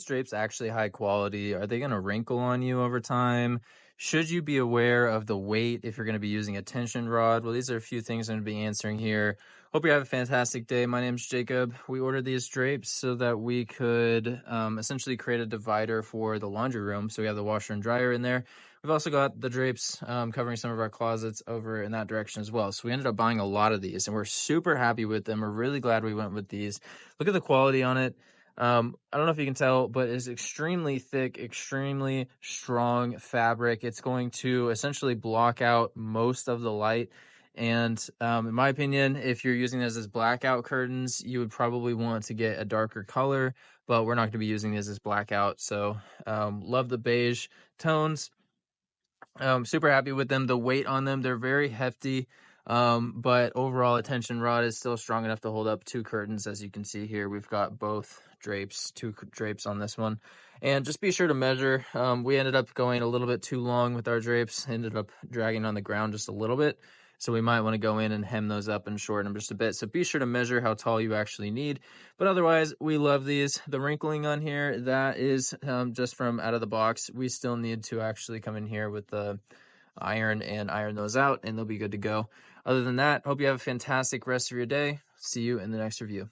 drapes actually high quality? Are they going to wrinkle on you over time? Should you be aware of the weight if you're going to be using a tension rod? Well, these are a few things I'm going to be answering here. Hope you have a fantastic day. My name's Jacob. We ordered these drapes so that we could essentially create a divider for the laundry room. So we have the washer and dryer in there. We've also got the drapes covering some of our closets over in that direction as well. So we ended up buying a lot of these and we're super happy with them. We're really glad we went with these. Look at the quality on it. I don't know if you can tell, but it's extremely thick, extremely strong fabric. It's going to essentially block out most of the light. And in my opinion, if you're using this as blackout curtains, you would probably want to get a darker color, but we're not going to be using these as blackout. So love the beige tones. Super happy with them. The weight on them, they're very hefty. But overall, a tension rod is still strong enough to hold up 2 curtains. As you can see here, we've got both drapes, 2 drapes on this one. And just be sure to measure. We ended up going a little bit too long with our drapes, ended up dragging on the ground just a little bit. So we might want to go in and hem those up and shorten them just a bit. So be sure to measure how tall you actually need. But otherwise, we love these. The wrinkling on here, that is just from out of the box. We still need to actually come in here with the iron and iron those out, and they'll be good to go. Other than that, hope you have a fantastic rest of your day. See you in the next review.